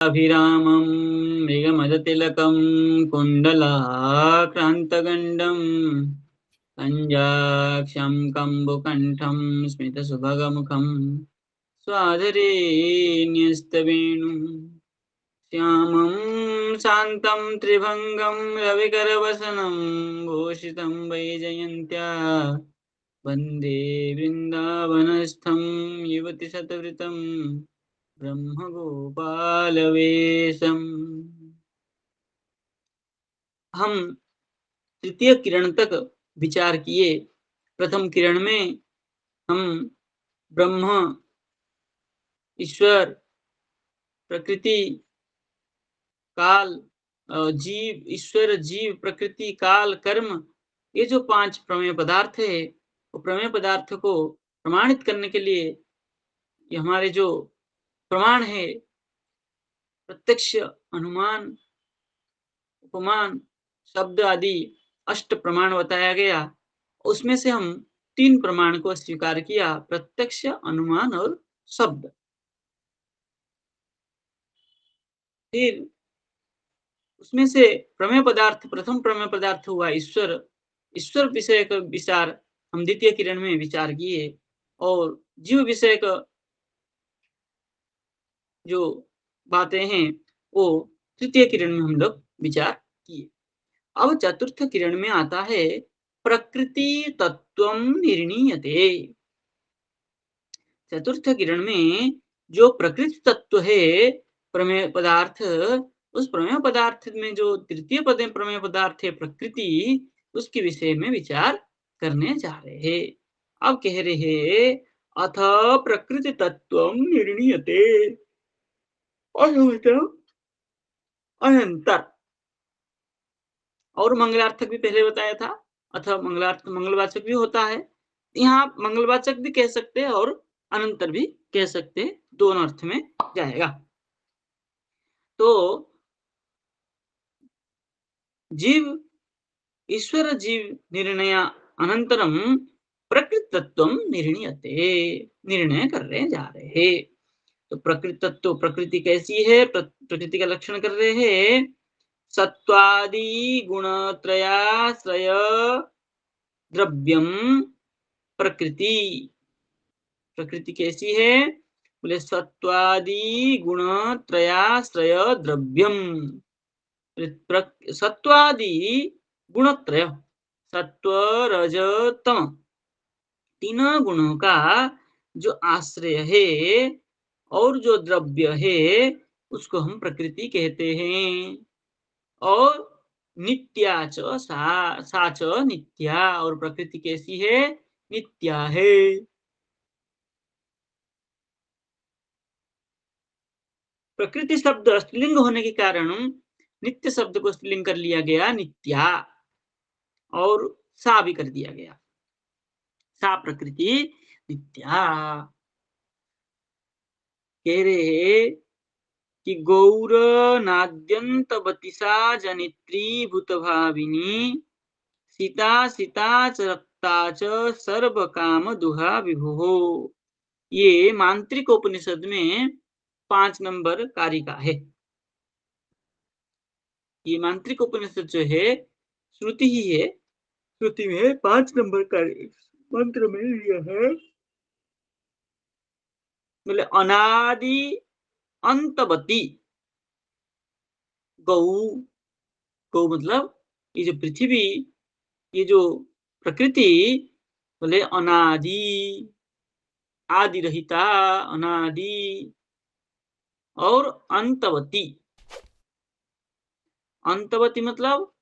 अभिरामं मृगमदतिलकं कुण्डलाक्रान्तगण्डं कञ्जाक्षं कम्बुकण्ठं स्मितसुभगमुखं स्वाधरे न्यस्तवेणुं श्यामं शान्तं त्रिभङ्गं रविकरवसनं भूषितं वैजयन्त्या वन्दे वृन्दावनस्थं युवतिशतवृतं ब्रह्मगोपालवेशम्। हम तृतीय किरण तक विचार किए। प्रथम किरण में हम ब्रह्म, ईश्वर, प्रकृति, काल, जीव, ईश्वर, जीव, प्रकृति, काल, कर्म, ये जो 5 प्रमेय पदार्थ है, वो प्रमेय पदार्थ को प्रमाणित करने के लिए ये हमारे जो प्रमाण है, प्रत्यक्ष, अनुमान, उपमान, शब्द आदि अष्ट प्रमाण बताया गया। उसमें से हम 3 प्रमाण को स्वीकार किया, प्रत्यक्ष, अनुमान और शब्द। फिर उसमें से प्रमेय पदार्थ, प्रथम प्रमेय पदार्थ हुआ ईश्वर। ईश्वर विषय का विचार हम द्वितीय किरण में विचार किए और जीव विषय का जो बातें हैं वो तृतीय किरण में हम लोग विचार किए। अब चतुर्थ किरण में आता है प्रकृति तत्वम निर्णीयते। चतुर्थ किरण में जो प्रकृति तत्व है प्रमेय पदार्थ, उस प्रमेय पदार्थ में जो तृतीय पद प्रमेय पदार्थ है प्रकृति, उसके विषय में विचार करने जा रहे हैं। अब कह रहे हैं अथ प्रकृति तत्व निर्णीयते, अनंतर। और मंगलार्थक भी पहले बताया था, अथवा मंगलार्थ मंगलवाचक भी होता है। यहाँ मंगलवाचक भी कह सकते हैं और अनंतर भी कह सकते हैं, दोनों अर्थ में जाएगा। तो जीव, ईश्वर जीव निर्णय अनंतरम प्रकृति तत्व निर्णीयते, निर्णय करने जा रहे हैं। तो प्रकृति तत्व, प्रकृति कैसी है, प्रकृति का लक्षण कर रहे हैं। सत्वादि गुणत्रयाश्रय द्रव्यम प्रकृति। प्रकृति कैसी है, बोले सत्वादि गुण त्रयाश्रय द्रव्यम। सत्वादि गुणत्रय, सत्व रज तम, तीनों गुणों का जो आश्रय है और जो द्रव्य है उसको हम प्रकृति कहते हैं। और नित्या च सा च नित्या, और प्रकृति कैसी है, नित्या है। प्रकृति शब्द स्त्रीलिंग होने के कारण नित्य शब्द को स्त्रीलिंग कर लिया गया, नित्या, और सा भी कर दिया गया, सा प्रकृति नित्या। कह रहे कि गौर नाद्यंतवती सा जनित्री भूत भाविनी, सीता सीता च रक्ता च सर्व काम दुहा विभु। ये मांत्रिक उपनिषद में 5 नंबर कारिका है। ये मांत्रिक उपनिषद जो है श्रुति ही है। श्रुति में 5 नंबर का मंत्र में यह है, बोले अनादि अंतवती गौ। गौ मतलब ये जो पृथ्वी, ये जो प्रकृति, बोले अनादि, आदि रहिता, अनादि, और अंतवती। अंतवती मतलब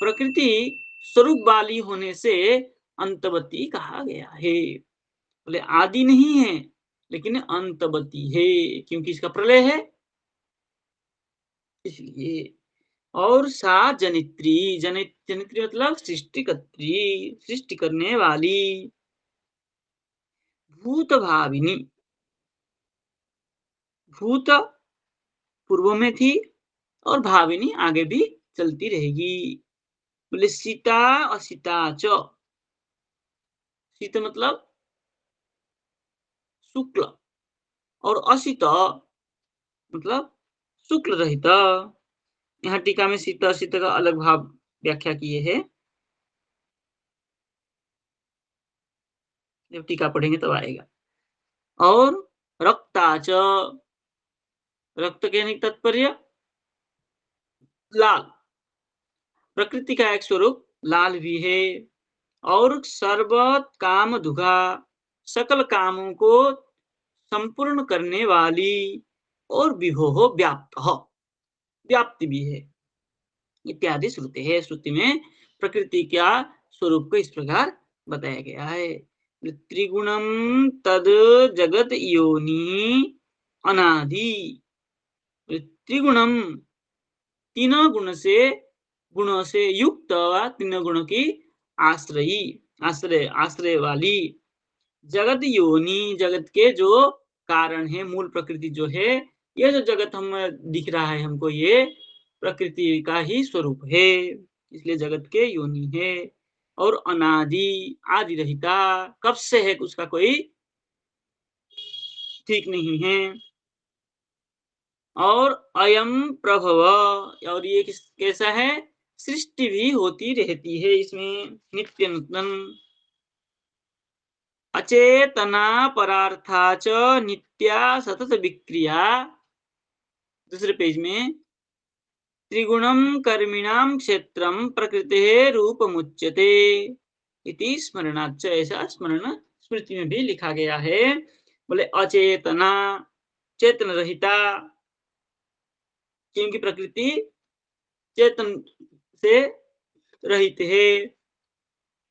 प्रकृति स्वरूप वाली होने से अंतवती कहा गया है। बोले आदि नहीं है लेकिन अंतवती है, क्योंकि इसका प्रलय है इसलिए। और सा जनित्री, जनित्री मतलब सृष्टिकर्त्री, सृष्टि करने वाली। भूत भाविनी, भूत पूर्व में थी और भाविनी आगे भी चलती रहेगी। बोले सीता असीता च, शीत मतलब शुक्ल, और असित मतलब शुक्ल रहित। यहाँ टीका में शीत शीत का अलग भाव व्याख्या किए हैं। जब टीका पढ़ेंगे तब आएगा। और रक्ता च, रक्त कहने की तात्पर्य लाल। प्रकृति का एक स्वरूप लाल भी है। और सर्वत काम दुघा, सकल कामों को संपूर्ण करने वाली। और विभो व्याप्त, व्याप्ति भी है। इत्यादि श्रुति है। श्रुति में प्रकृति का स्वरूप को इस प्रकार बताया गया है। त्रिगुणम तद जगत योनि अनादि। त्रिगुणम, तीनों गुणों से युक्त व तीनों गुणों की आश्रयी, आश्रय वाली। जगत योनि, जगत के जो कारण है, मूल प्रकृति जो है, ये जो जगत हम दिख रहा है हमको, ये प्रकृति का ही स्वरूप है, इसलिए जगत के योनि है। और अनादि, आदि रहिता, कब से है उसका कोई ठीक नहीं है। और अयम प्रभव, और ये कैसा है, सृष्टि भी होती रहती है इसमें नित्य नूतन। अचेतना परार्था च नित्या सतत विक्रिया। दूसरे पेज में त्रिगुणम कर्मिणाम क्षेत्रम प्रकृते रूपमुच्यते इति स्मरणाच्च, ऐसा स्मरण स्मृति में भी लिखा गया है। बोले अचेतना, चेतन रहिता, क्योंकि प्रकृति चेतन से रहित है।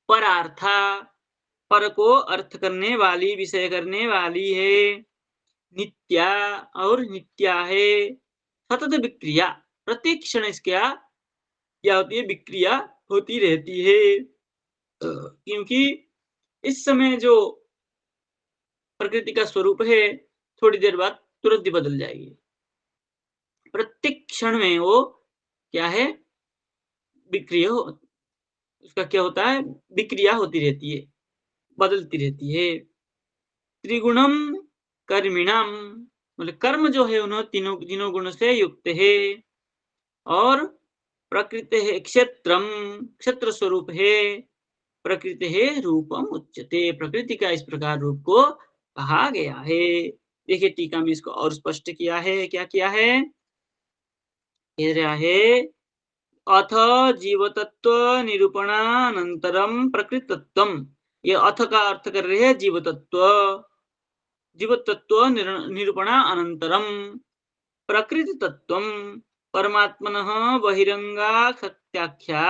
परार्था, पर को अर्थ करने वाली, विषय करने वाली है। नित्या, और नित्या है। सतत विक्रिया, प्रत्येक क्षण इसका क्या होती है, विक्रिया होती रहती है। क्योंकि इस समय जो प्रकृति का स्वरूप है, थोड़ी देर बाद तुरंत ही बदल जाएगी। प्रत्येक क्षण में वो क्या है, विक्रिया, उसका क्या होता है, विक्रिया होती रहती है, बदलती रहती है। त्रिगुणम कर्मिणम, मतलब कर्म जो है उन्होंने तीनों गुणों से युक्त है। और प्रकृति है क्षेत्रम, क्षेत्र स्वरूप है। प्रकृति है रूपम उच्यते, प्रकृति का इस प्रकार रूप को कहा गया है। देखिए टीका में इसको और स्पष्ट किया है। क्या किया है, कह रहा है अथ जीवतत्व निरूपणानंतरम प्रकृतत्वम। ये अथ का अर्थ कर रहे हैं जीवतत्व। जीवतत्व निरूपणा अनंतरम प्रकृतितत्वम परमात्मनः बहिरंगाख्या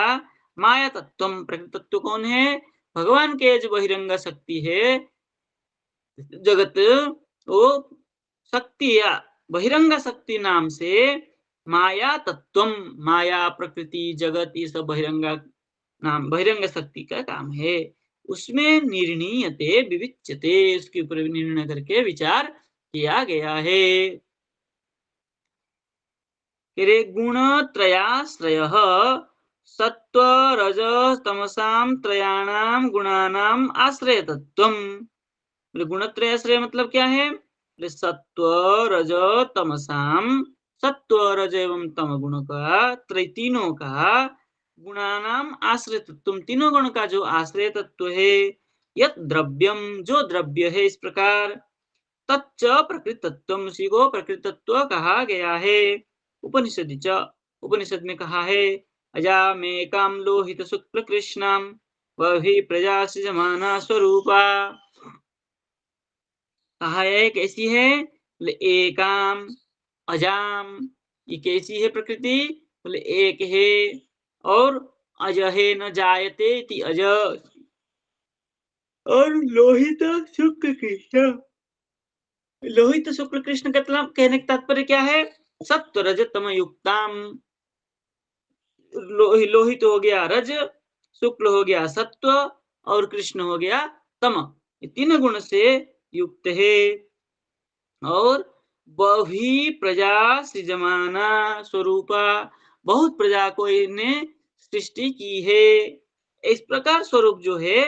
माया तत्वम। प्रकृति तत्व कौन है, भगवान के जो बहिरंग शक्ति है, जगत, वो शक्ति या बहिरंग शक्ति नाम से माया तत्वम, माया प्रकृति जगत ये सब बहिरंग नाम, बहिरंग शक्ति का काम है। उसमें निर्णीयते विविच्यते, उसके ऊपर निर्णय करके विचार किया गया है। गुणत्रयाश्रयः सत्व रज तमसाम त्रयाणाम गुणानाम आश्रयतत्वम। गुणत्रयाश्रय मतलब क्या है, सत्व रज तमसाम, सत्व रज एवं तम गुण का, तीनों का, गुणानाम आश्रय तत्व, तीनों गुण का जो आश्रय तत्व है। यत द्रव्यम, जो द्रव्य है इस प्रकार, तच्च प्रकृत तत्व, उसी को प्रकृत तत्व कहा गया है। उपनिषद च, उपनिषद में कहा है अजामेकाम लोहित शुक्ल कृष्णाम वही प्रजा सृजमाना स्वरूपा। कहा है कैसी है, बोले एकाम, अजाम, ये कैसी है प्रकृति, बोले एक है। और अज है, न जायते इति अज। और लोहित शुक्ल कृष्ण, लोहित शुक्ल कृष्ण का मतलब कहने का तात्पर्य क्या है, सत्व रज तम युक्ताम। लोहित हो गया रज, शुक्ल हो गया सत्व, और कृष्ण हो गया तम, ये तीन गुण से युक्त है। और बहु प्रजा सृजमाना स्वरूपा, बहुत प्रजा को इन्हें सृष्टि की है। इस प्रकार स्वरूप जो है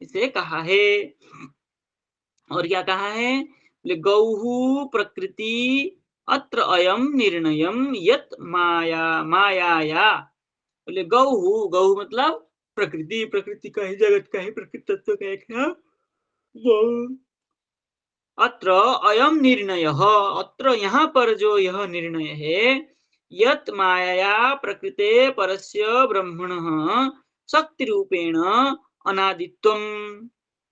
इसे कहा है। और क्या कहा है, गौहु प्रकृति अत्र अयम निर्णयम यत मायाया। बोले गौ मतलब प्रकृति, प्रकृति का ही, जगत का ही, प्रकृति तत्व का एक है गौ। अत्र अयम निर्णयः, अत्र यहाँ पर जो यह निर्णय है, यत मायया प्रकृते परस्य ब्रह्मणः शक्ति रूपेण अनादित्वम।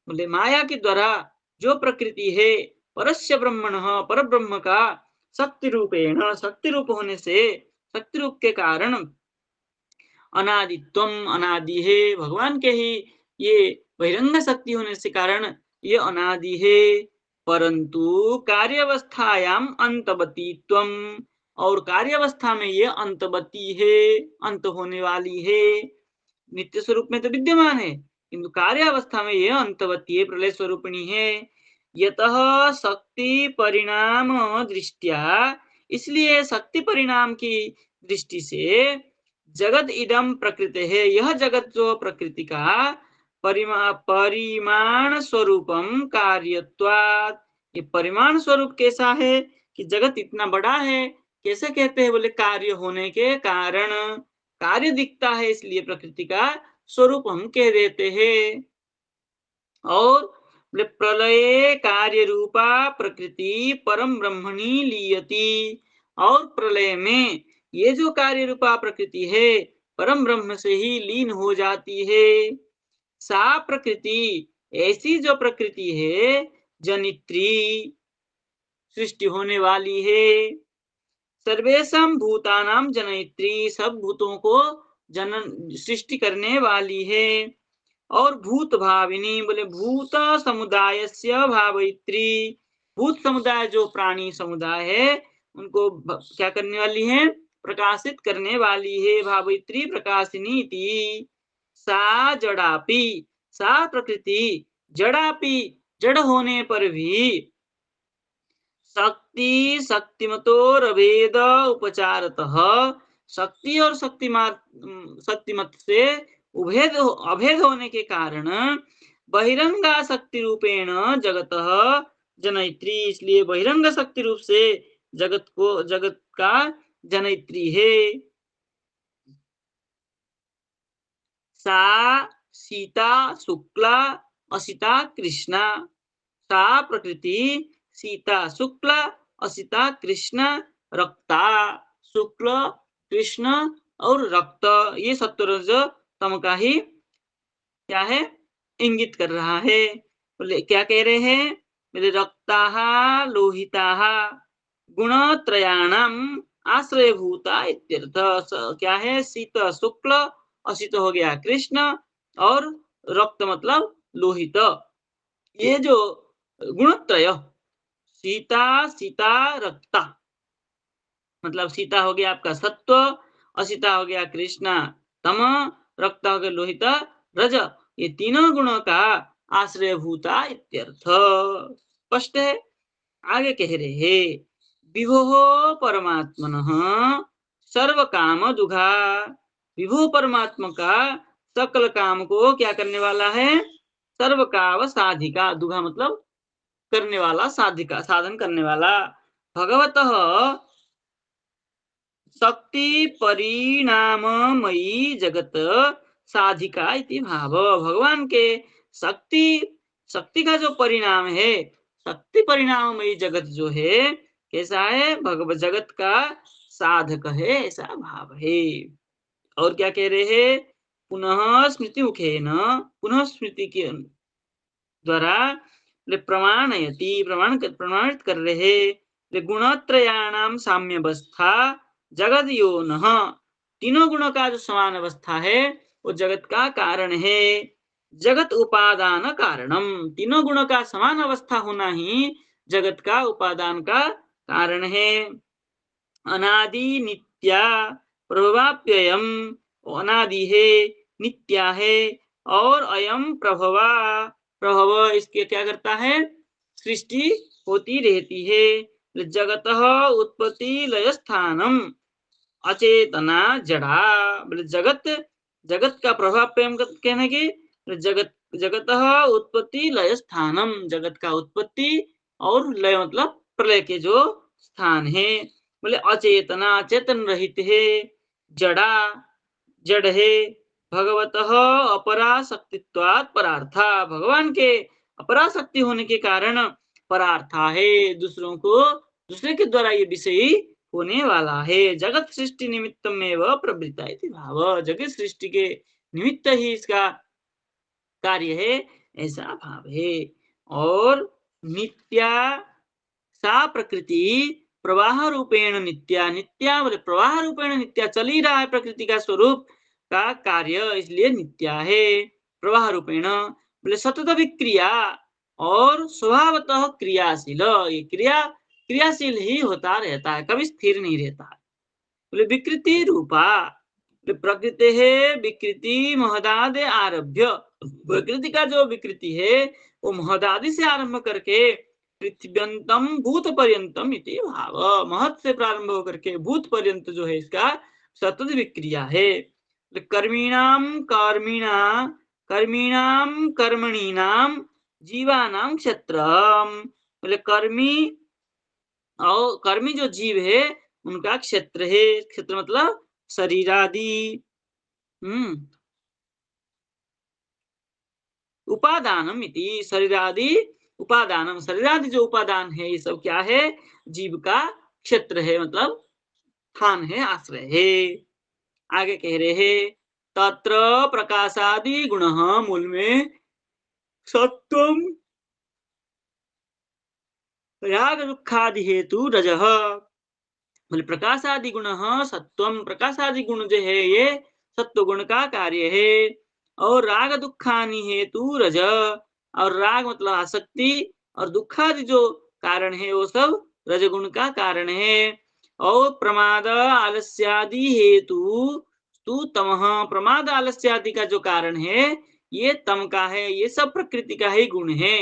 बोले माया के द्वारा जो प्रकृति है परस्य ब्रह्मणः, पर ब्रह्म का शक्ति रूपेण, शक्ति रूप होने से, शक्ति रूप के कारण अनादित्वम, अनादि है, भगवान के ही ये बहिरंग शक्ति होने से कारण ये अनादि है। परंतु कार्यावस्थायाम अंतवतीत्वम, और कार्यावस्था में ये अंतवती है, अंत होने वाली है। नित्य स्वरूप में तो विद्यमान है, किंतु कार्यावस्था में ये अंतवती है, प्रलय स्वरूपिणी है। यतः शक्ति परिणाम दृष्टिया, इसलिए शक्ति परिणाम की दृष्टि से जगत इदम प्रकृति है, यह जगत जो प्रकृति का परिमाण स्वरूपम कार्यत्वात्, ये परिमाण स्वरूप कैसा है कि जगत इतना बड़ा है, कैसे कहते हैं? बोले कार्य होने के कारण, कार्य दिखता है इसलिए प्रकृति का स्वरूप हम कह देते हैं। और बोले प्रलये कार्य रूपा प्रकृति परम ब्रह्मणी लीयति, और प्रलय में ये जो कार्य रूपा प्रकृति है परम ब्रह्म से ही लीन हो जाती है। सा प्रकृति, ऐसी जो प्रकृति है, जनित्री, सृष्टि होने वाली है। सर्वेशम भूतानाम जनयित्री, सब भूतों को जनन, सृष्टि करने वाली है। और भूत भाविनी, बोले भूत समुदायस्य भावयित्री, भूत समुदाय जो प्राणी समुदाय है उनको क्या करने वाली है? प्रकाशित करने वाली है। भावयित्री प्रकाशिनी थी। सा जड़ापि, सा प्रकृति जड़ापि, जड़ होने पर भी शक्ति शक्तिमतोरभेद उपचारतः, शक्ति और शक्तिमत से उभेद, अभेद होने के कारण बहिरंगा शक्ति रूपेण जगत जनयित्री, इसलिए बहिरंग शक्ति रूप से जगत को, जगत का जनयित्री है। सा सीता शुक्ला असिता कृष्णा, सा प्रकृति सीता शुक्ल असिता कृष्ण रक्ता, शुक्ल कृष्ण और रक्त, ये सत्वरज तम का ही क्या है? इंगित कर रहा है। बोले क्या कह रहे हैं? बोले रक्ताः लोहिताः गुणत्रयाणाम आश्रयभूता इत्यर्थ। क्या है? शीत शुक्ल, असित हो गया कृष्ण, और रक्त मतलब लोहित, ये जो गुणत्रय, सीता सीता रक्ता, मतलब सीता हो गया आपका सत्व, असिता हो गया कृष्णा तम, रक्त हो गया लोहित रज, ये तीनों गुणों का आश्रयभूता इत्यर्थ। स्पष्ट है। आगे कह रहे हैं, विभो परमात्मनः सर्व काम दुघा, विभो परमात्मा का सकल काम को क्या करने वाला है? सर्व काव साधिका, दुघा मतलब करने वाला, साधिका साधन करने वाला। भगवतः शक्ति परिणाममयी जगत साधिका इति भाव, भगवान के शक्ति, शक्ति का जो परिणाम है, शक्ति परिणाममयी जगत जो है कैसा है? भगवत जगत का साधक है, ऐसा भाव है। और क्या कह रहे हैं? पुनः स्मृति मुखेन, पुनः स्मृति के द्वारा प्रमाणयति, प्रमाणित कर रहे हैं। गुणत्रयाणाम साम्यावस्था जगद योनः, तीनों गुणों का जो समान अवस्था है वो जगत का कारण है। जगत उपादान कारणम, तीनों गुणों का समान अवस्था होना ही जगत का उपादान का कारण है। अनादि नित्या प्रभवाप्ययम, अनादि है, नित्या है, और अयम प्रभवा, प्रभव इसके क्या करता है? सृष्टि होती रहती है। जगत उत्पत्ति लय स्थानम अचेतना जड़ा, बोले जगत, जगत का प्रभाव प्रेम कहने की, जगत, जगत उत्पत्ति लय स्थानम, जगत का उत्पत्ति और लय मतलब प्रलय के जो स्थान है। बोले अचेतना, चेतन रहित है, जड़ा, जड़ है, भगवतः अपराशक्तित्वात् परार्था, भगवान के अपराशक्ति होने के कारण परार्था है, दूसरे के द्वारा ये विषयी होने वाला है। जगत सृष्टि निमित्तमेव प्रवृत्ता इति भाव, जगत सृष्टि के निमित्त ही इसका कार्य है, ऐसा भाव है। और नित्या सा प्रकृति प्रवाह रूपेण नित्या, नित्या बोले प्रवाह रूपेण नित्या, चल ही रहा है प्रकृति का स्वरूप का कार्य, इसलिए नित्या है प्रवाह रूपेण। बोले सतत विक्रिया और स्वभावतः क्रियाशील, ये क्रियाशील ही होता रहता है, कभी स्थिर नहीं रहता है। बोले विकृति रूपा, प्रकृति है विकृति महदादि आरभ्य, प्रकृति का जो विकृति है वो महदादि से आरंभ करके पृथ्व्यंतम भूत पर्यंतम इति भाव, महत से प्रारंभ होकर के भूत पर्यंत जो है इसका सतत विक्रिया है। कर्मीणाम कर्मिणा कर्मीणाम कर्मणीनाम जीवानाम क्षेत्रम, बोले कर्मी और कर्मी जो जीव है उनका क्षेत्र है, क्षेत्र मतलब शरीरादि। हम्म उपादानम इति, शरीरादि उपादानम, शरीरादि जो उपादान है ये सब क्या है, जीव का क्षेत्र है, मतलब स्थान है, आश्रय है। आगे कह रहे हैं तत्र प्रकाशादि गुण, मूल में सत्वम राग दुखादि हेतु रजः, बोले प्रकाश आदि गुण सत्वम, प्रकाश आदि गुण जो है ये सत्व गुण का कार्य है। और राग दुखानि हेतु रज, और राग मतलब आसक्ति और दुखादि जो कारण है वो सब रजगुण का कारण है। और प्रमाद आलस्यादि हेतु तू तमः, प्रमाद आलस्यादि का जो कारण है ये तम का है, ये सब प्रकृति का ही गुण है।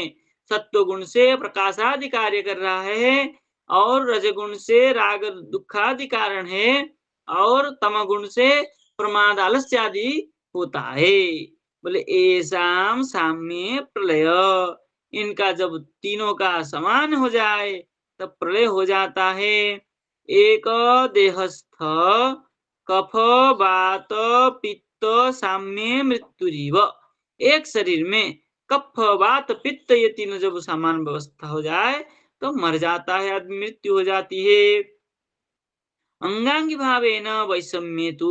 सत्व गुण से प्रकाश आदि कार्य कर रहा है, और रजगुण से राग दुखादि कारण है, और तमगुण से प्रमाद आलस्य आदि होता है। बोले ऐसाम साम्य प्रलय, इनका जब तीनों का समान हो जाए तब प्रलय हो जाता है। एक देहस्थ कफ वात पित्त साम्य मृत्युरीव, एक शरीर में कफ वात पित्त ये तीनों जब समान व्यवस्था हो जाए तो मर जाता है आदमी, मृत्यु हो जाती है। अंगांगी भावेन वैषम्ये तु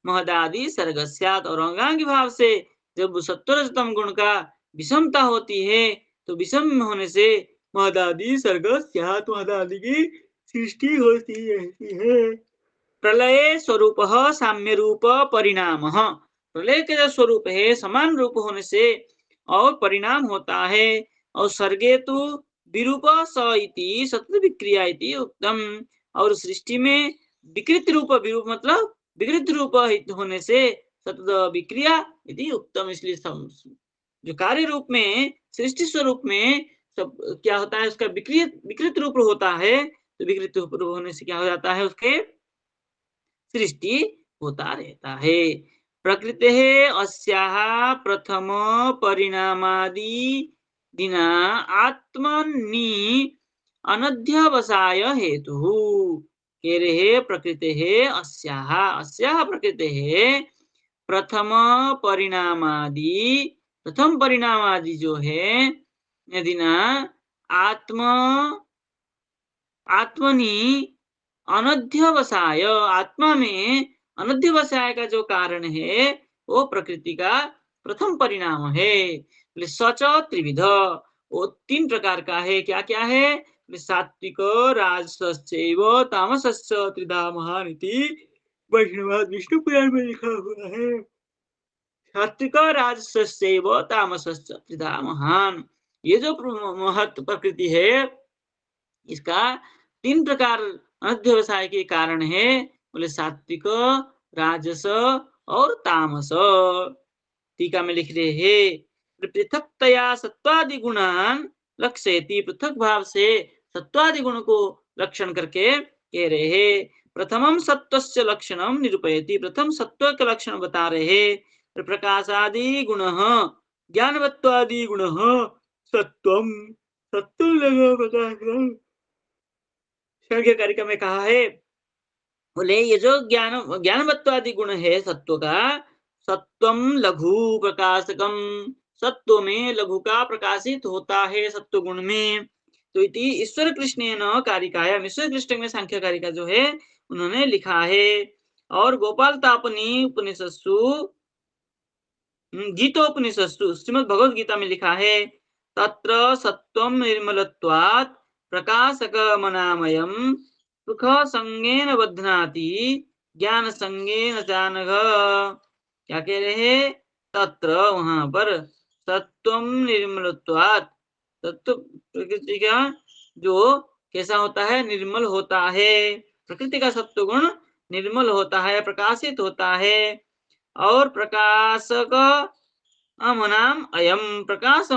महदादि सर्गस्यात्, और अंगांगी भाव से जब सत्वरजतम गुण का विषमता होती है तो विषम होने से महदादि सर्गस्यात्, महदादि की सृष्टि होती रहती है। प्रलय स्वरूप साम्य रूप परिणाम, प्रलय के जो स्वरूप है समान रूप होने से और परिणाम होता है। और सर्गे तु विरूप स इति सतत विक्रिया इति उत्तम, और सृष्टि में विकृत रूप, विरूप मतलब विकृत रूप होने से सतत विक्रिया इति उत्तम, इसलिए जो कार्य रूप में सृष्टि स्वरूप में सब क्या होता है उसका विकृत विकृत रूप होता है, तो विकृत रूप होने से क्या हो जाता है उसके सृष्टि होता रहता है। प्रकृते अस्याः प्रथम परिणामादि दिना आत्मनि अनध्यवसाय हेतु, कह रहे प्रकृते अस्याः, अस्याः प्रकृते प्रथम परिणामादि, प्रथम परिणामादि जो है यदि ना आत्म आत्मनि अनध्यवसाय, आत्मा में अनध्यवसाय का जो कारण है वो प्रकृति का प्रथम परिणाम है। सच त्रिविध, वो तीन प्रकार का है, क्या क्या है, सात्विक राजसश्चैव तामसश्च त्रिधा महान इति वैष्णवाद विष्णु पुराण में लिखा हुआ है। सात्विक राजसश्चैव तामसश्च त्रिधा महान, ये जो महत प्रकृति है इसका तीन प्रकार अध्यवसाय के कारण है, बोले सात्विक, राजस और तामस। टीका में लिख रहे हैं पृथकतया सत्वादि गुणान लक्ष्यति, पृथक भाव से सत्वादि गुण को लक्षण करके कह रहे हैं। प्रथमम सत्वस्य लक्षणम निरूपयति, प्रथम सत्व का लक्षण बता रहे हैं। प्रकाशादि गुण ज्ञानवत्वादि गुण सत्वम, सत्वम लगा प्रकाश सांख्य कारिका में कहा है, बोले ये जो ज्ञानवत्वादि गुण है सत्व का, सत्वम लघु प्रकाशकम, सत्व में लघु का प्रकाशित होता है सत्व गुण में। तो इति ईश्वर कृष्णेन कारिकायाम, ईश्वर कृष्ण में सांख्य कारिका जो है उन्होंने लिखा है। और गोपाल तापनी उपनिषत्सु, गीतोपनिषत्सु, श्रीमद् भगवद गीता में लिखा है, तत्र सत्वम निर्मलत्वात् प्रकाशकमनामयम् सुख संगेन बध्नाति ज्ञान संगेन चानघ। क्या कह रहे हैं? तत्र वहां पर सत्वम निर्मलत्वात्, तत्व प्रकृति का जो कैसा होता है? निर्मल होता है। प्रकृति का सत्व गुण निर्मल होता है, प्रकाशित होता है। और प्रकाशक अमनाम अयम, प्रकाश,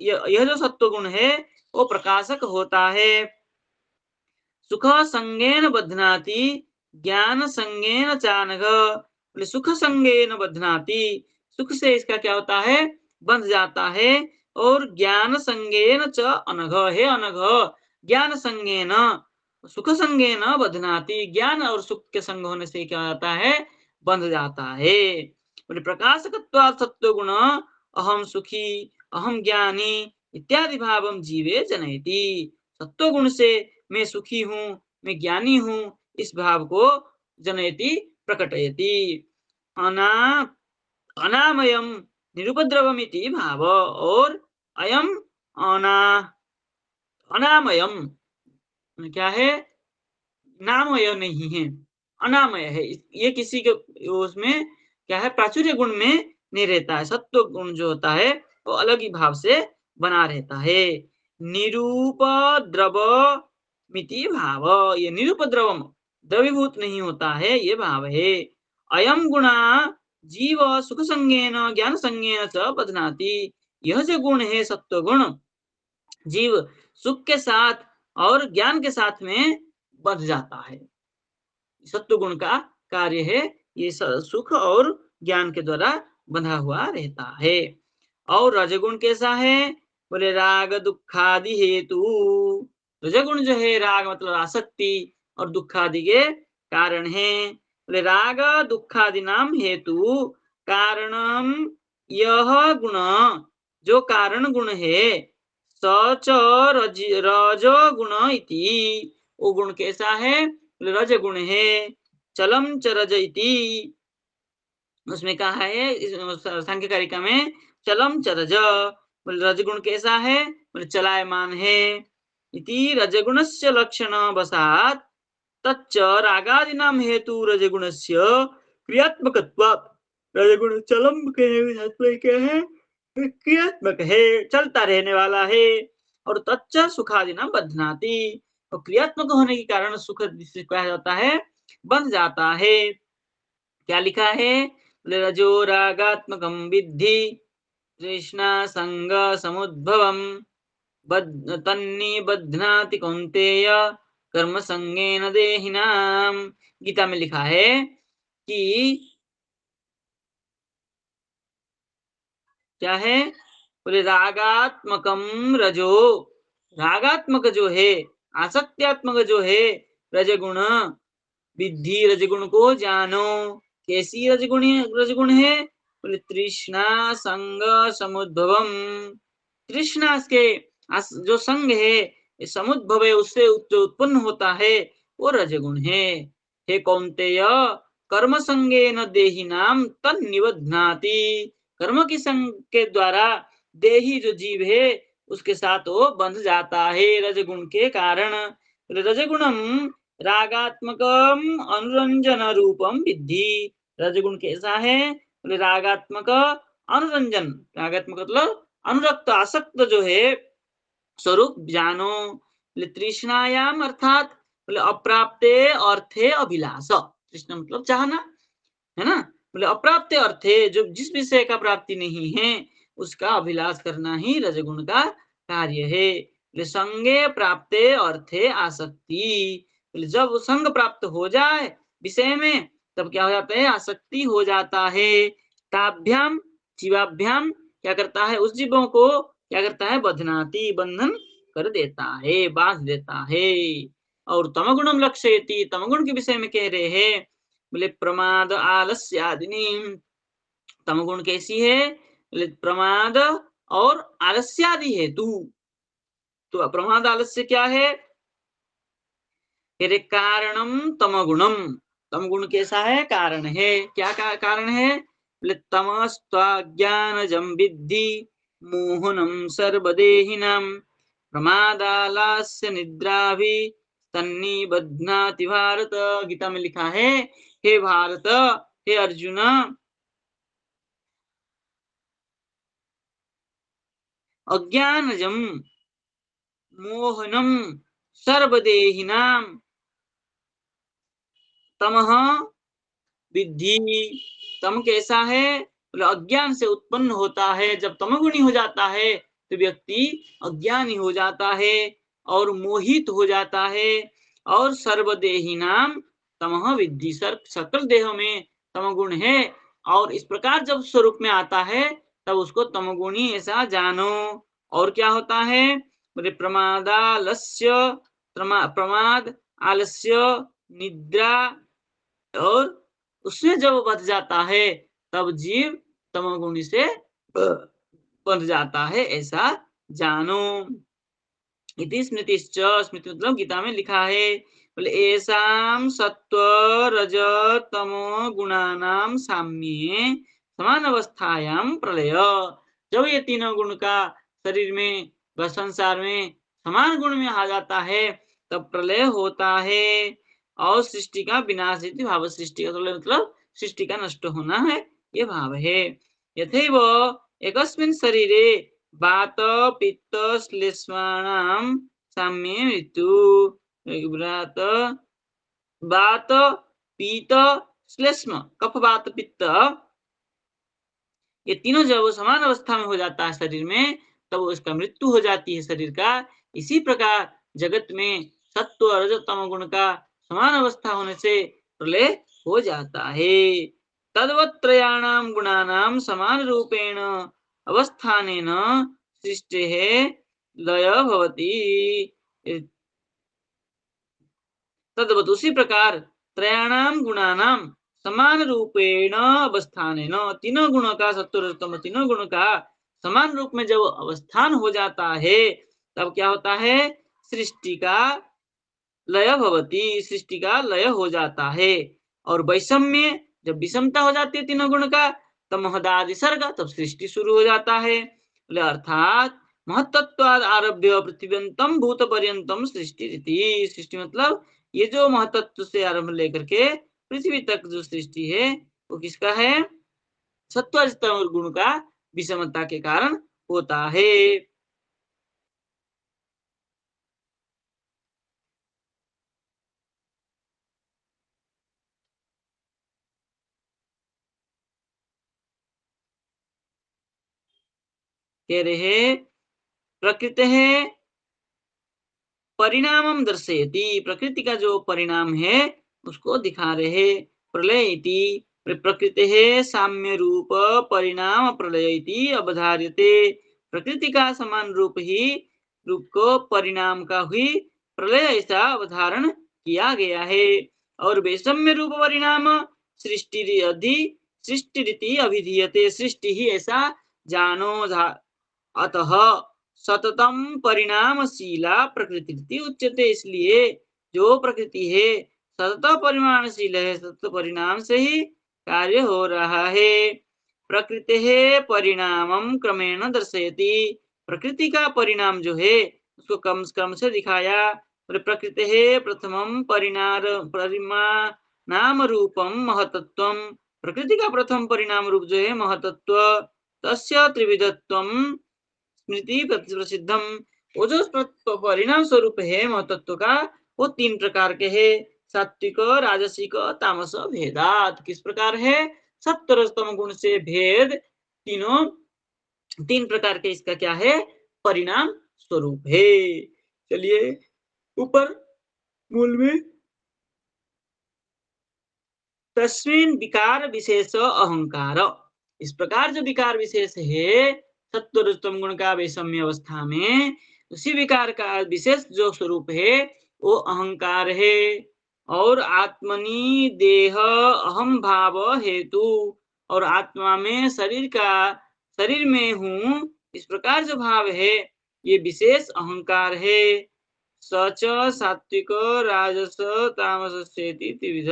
यह जो सत्व गुण है वो प्रकाशक होता है। सुख संगेन बध्नाति ज्ञान संगेन चानघ, सुख संगेन बध्नाति, सुख से इसका क्या होता है? बंध जाता है। और ज्ञान संगेन च अनघ, है अनघ, ज्ञान संगेन, सुख संगेन बध्नाति, ज्ञान और सुख के संग होने से क्या होता है? बंध जाता है। बोले प्रकाशकत्वात् सत्व गुण अहम सुखी अहम ज्ञानी इत्यादि भावम जीवे जनयति, सत्व गुण से मैं सुखी हूँ, मैं ज्ञानी हूँ, इस भाव को जनयति, प्रकटयति। अना अनामयम निरुपद्रवमिति भाव, और अयम अना अनामयम क्या है? नामय नहीं है, अनामय है। ये किसी के उसमें क्या है? प्राचुर्य गुण में नहीं रहता है। सत्व गुण जो होता है वो अलग ही भाव से बना रहता है। निरूपद्रव मिति भाव, ये निरूपद्रवम, द्रवीभूत नहीं होता है, ये भाव है। अयम गुणा जीव सुख संगेन ज्ञान संगेन च बध्नाति, यह जो गुण है सत्व गुण, जीव सुख के साथ और ज्ञान के साथ में बंध जाता है। सत्व गुण का कार्य है ये सुख और ज्ञान के द्वारा बंधा हुआ रहता है। और रजगुण कैसा है? बोले राग दुखादि हेतु, रजगुण जो है राग मतलब आसक्ति और दुखादि के कारण है। बोले राग दुखादि नाम हेतु कारणम, यह गुण जो कारण गुण है, सच रज गुण इति, वो गुण कैसा है? रज गुण है। चलम चरज इति, उसमें कहा है सांख्य कारिका में, चलम चरज, रजगुण कैसा है? बोले चलायमान है। इति रजगुणस्य लक्षण वसात् तच्च रागादिनाम हेतु रजगुणस्य क्रियात्मकत्वात्, रजगुण चलम के साथ में क्या है? क्रियात्मक है, चलता रहने वाला है। और तच्च सुखादिनाम बध्नाति, और क्रियात्मक होने के कारण सुख जिसे कहा जाता है बंध जाता है। क्या लिखा है? रजो रागात्मकं विद्धि तृष्णा संग समुद्भवम् तन्निबध्नाति कौन्तेय कर्म संगेन देहिनाम। गीता में लिखा है कि क्या है? बोले रागात्मकम रजो, रागात्मक जो है, आसक्त्यात्मक जो है रजगुण, विद्धि रजगुण को जानो। कैसी रजगुण है? बोले तृष्णा संग समुद्भवम, तृष्णा के जो संग है, समुद्भव है, उससे जो उत्पन्न होता है वो रजगुण है। हे कौन्तेय कर्म संगेन देहि नाम तन्निबध्नाति, कर्म की संग के द्वारा देही जो जीव है उसके साथ वो बंध जाता है रजगुण के कारण। रजगुणम रागात्मकम अनुरंजन रूपम विद्धि, रजगुण कैसा है? बोले रागात्मक अनुरंजन, रागात्मक मतलब अनुरक्त आसक्त जो है स्वरूप जानो। तृष्णायाम अर्थात बोले अप्राप्ते अर्थे अभिलाष, तृष्णा मतलब चाहना है ना। बोले अप्राप्त अर्थे, जो जिस विषय का प्राप्ति नहीं है उसका अभिलाष करना ही रजगुण का कार्य है। बोले संगे प्राप्ते अर्थे आसक्ति, बोले जब संग प्राप्त हो जाए विषय में तब क्या हो जाता है? आसक्ति हो जाता है। ताभ्याम जीवाभ्याम क्या करता है? उस जीवों को क्या करता है? बधनाती, बंधन कर देता है, बांध देता है। और तमगुणम लक्षयति, तमगुण के विषय में कह रहे हैं। बोले प्रमाद आलस्य आदिनी, तमगुण कैसी है? बोले प्रमाद और आलस्यादि है तू। तो प्रमाद आलस्य क्या है? फिर कारणम तमगुणम, तमगुण कैसा है? कारण है। क्या कारण है? बोले तमस्त्वाज्ञानजं विद्धि मोहनम सर्वदेहिनां, प्रमादालस्य निद्राभि तन्निबध्नाति भारत। गीता में लिखा है, हे भारत, हे अर्जुन, अज्ञानजं मोहनम सर्वदेहिनां तमः विद्धि। तम कैसा है? बोले अज्ञान से उत्पन्न होता है। जब तमगुणी हो जाता है तो व्यक्ति अज्ञानी हो जाता है और मोहित हो जाता है। और सर्वदेही नाम तमह विद्धि, सकल देह में तमगुण है। और इस प्रकार जब स्वरूप में आता है तब उसको तमगुणी ऐसा जानो। और क्या होता है? बोले प्रमादालस्य, प्रमाद आलस्य निद्रा, और उससे जब बच जाता है तब जीव तमोगुणी से बच जाता है, ऐसा जानो। इति स्मृतिश्च, स्मृति मतलब गीता में लिखा है। बोले एसाम सत्व रज तमो गुणानाम साम्ये समान अवस्थायाम प्रलय। जब ये तीनों गुण का शरीर में व संसार में समान गुण में आ जाता है तब प्रलय होता है और सृष्टि का विनाश इति भाव। सृष्टि का मतलब सृष्टि का नष्ट होना है, ये भाव है। यथैव एकस्मिन् शरीरे वात पित्त श्लेष्माणां साम्ये मृत्यु। वात पीत श्लेष्म, कफ वात पित्त, ये तीनों जब समान अवस्था में हो जाता है शरीर में तब उसका मृत्यु हो जाती है शरीर का। इसी प्रकार जगत में सत्व रज तम गुण का समान अवस्था होने से प्रलय हो जाता है। तद्वत् त्रयाणां गुणानां समान रूपेण अवस्थानेन सृष्टेः लय भवति। तद्वत्, उसी प्रकार त्रयाणां गुणानां समान रूपेण अवस्थानेन, तीनों गुणों का, सत्व रज तम तीनों गुणों का समान रूप में जब अवस्थान हो जाता है तब क्या होता है? सृष्टि का लय भवति, सृष्टि का लय हो जाता है। और वैषम्य, जब विषमता हो जाती है तीनों गुण का, तब महदादि सर्ग, तब सृष्टि शुरू हो जाता है। अर्थात महत्त्वाद आरभ्य पृथ्व्यंतम भूत पर्यंतम सृष्टि रीति। सृष्टि मतलब ये जो महत्त्व से आरंभ लेकर के पृथ्वी तक जो सृष्टि है वो किसका है? सत्व गुण का विषमता के कारण होता है। कह रहे प्रकृति है परिणामम दर्शयति, प्रकृति का जो परिणाम है उसको दिखा रहे। प्रलय इति प्रकृति है साम्य रूप परिणाम प्रलय इति अवधार्यते। प्रकृति का समान रूप ही रूप को परिणाम का ही प्रलय ऐसा अवधारण किया गया है। और वैषम्य रूप परिणाम सृष्टि अधि सृष्टि रीति अभिधीयते, सृष्टि ही ऐसा जानो। अतः सततम परिणामशीला प्रकृति उच्यते, इसलिए जो प्रकृति है सतत परिमाणशील है, सतत परिणाम से ही कार्य हो रहा है। प्रकृति है परिणामम क्रमेण दर्शयति, प्रकृति का परिणाम जो है उसको क्रम क्रम से दिखाया। प्रकृति है प्रथमम परिमाणाम रूपम महतत्वम, प्रकृति का प्रथम परिणाम रूप जो है महतत्व, तस्य त्रिविधत्वम स्मृति प्रसिद्धम। वो जो परिणाम स्वरूप है महतत्व का वो तीन प्रकार के है। सात्विक राजसिक तामस भेदात, किस प्रकार है? सत्व रज तम गुण से भेद, तीनों तीन प्रकार के इसका क्या है? परिणाम स्वरूप है। चलिए ऊपर मूल में तस्मिन विकार विशेष अहंकार, इस प्रकार जो विकार विशेष है सत्व रजतम गुण का वैषम्य अवस्था में, उसी विकार का विशेष जो स्वरूप है वो अहंकार है। और आत्मनि देह अहम भाव हेतु, और आत्मा में शरीर में हूँ, इस प्रकार जो भाव है, ये विशेष अहंकार है। सच सात्विक राजस तामसेति त्रिविध।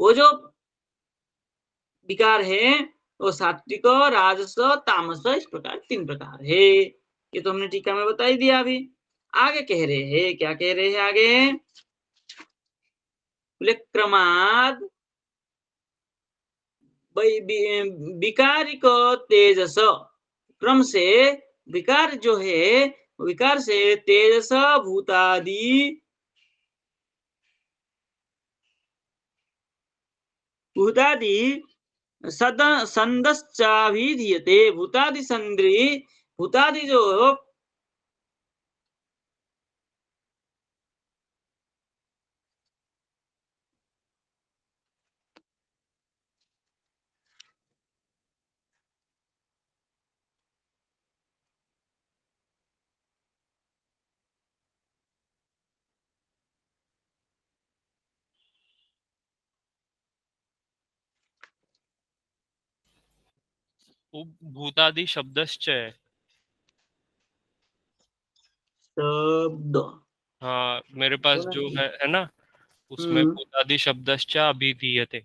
वो जो विकार है वो सात्विक राजस तामस इस प्रकार 3 प्रकार है। ये तो हमने टीका में बता ही दिया अभी। आगे कह रहे हैं, क्या कह रहे हैं आगे? बोले क्रमाद विकारिक तेजस, क्रम से विकार जो है, विकार से तेजस भूतादि संदश्चाभिधीयते। भूतादि संद्री, भूतादि जो भूतादि शब्दश्च है। शब्द, हाँ, मेरे पास जो है ना, उसमें हम्म, भूतादि शब्दश्च अभिधीयते।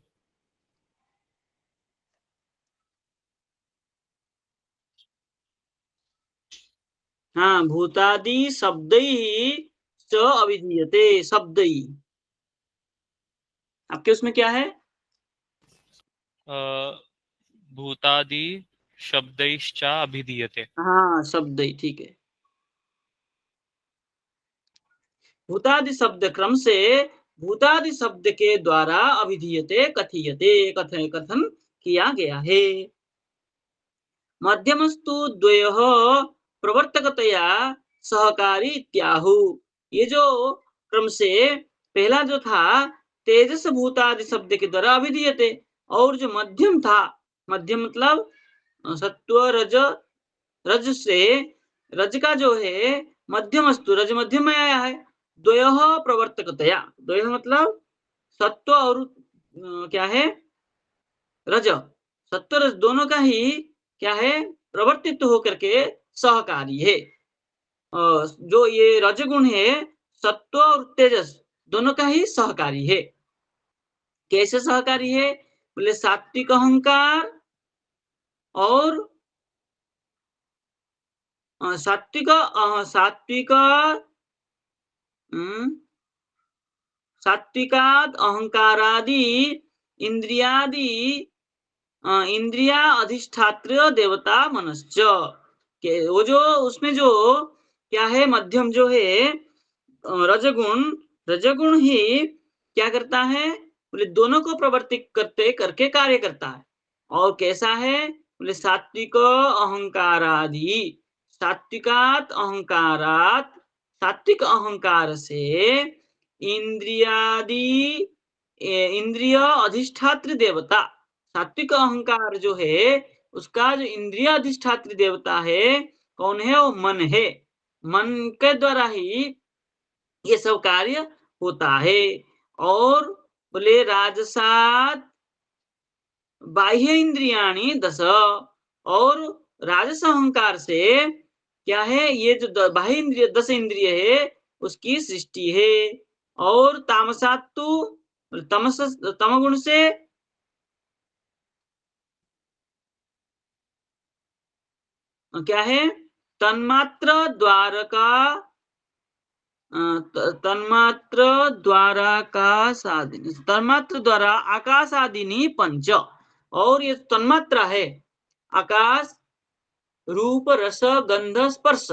हाँ, भूतादि शब्दैः च अभिधीयते। शब्दैः, आपके उसमें क्या है? अ, भूतादि शब्दैश्च अभिधीयते। हाँ, शब्दैः, ठीक है। भूतादि शब्द क्रम से भूतादि शब्द के द्वारा अभिधीयते, कथीयते, कथन किया गया है। मध्यमस्तु द्वयोः प्रवर्तकतया सहकारी इत्याहु। ये जो क्रम से पहला जो था तेजस भूतादि शब्द के द्वारा अभिधीयते, और जो मध्यम था, मध्यम मतलब सत्व रज, रज से रज का जो है मध्यमस्तु, रज मध्यम में आया है। द्वयोः प्रवर्तकतया, द्वयोः मतलब सत्व और क्या है, रज, सत्व रज दोनों का ही क्या है, प्रवर्तित होकर के सहकारी है। जो ये रजगुण है, सत्व और तेजस दोनों का ही सहकारी है। कैसे सहकारी है? बोले सात्विक अहंकार और सात्विक सात्विकाद अहंकारादि इंद्रियादि इंद्रिया अधिष्ठात्र देवता मनश्च, के वो जो उसमें जो क्या है, मध्यम जो है रजगुण, रजगुण ही क्या करता है? बोले दोनों को प्रवर्तित करते करके कार्य करता है। और कैसा है? बोले सात्विक अहंकारादि, सात्विकात अहंकारात, सात्विक अहंकार से इंद्रियादि इंद्रिय अधिष्ठात्र देवता, सात्विक अहंकार जो है उसका जो इंद्रिय अधिष्ठात्री देवता है, कौन है? वो मन है। मन के द्वारा ही ये सब कार्य होता है। और बोले राजसात बाह्य इंद्रियाणी 10, और राजस अहंकार से क्या है, ये जो बाह्य इंद्रिय 10 इंद्रिय है उसकी सृष्टि है। और तामसात्तु, तमस, तमगुण से क्या है, तन्मात्र द्वारका तन्मात्र द्वारा का साधिनी, तन्मात्र द्वारा आकाश आदिनी पंच। और ये तन्मात्रा है आकाश, रूप रस गंध स्पर्श,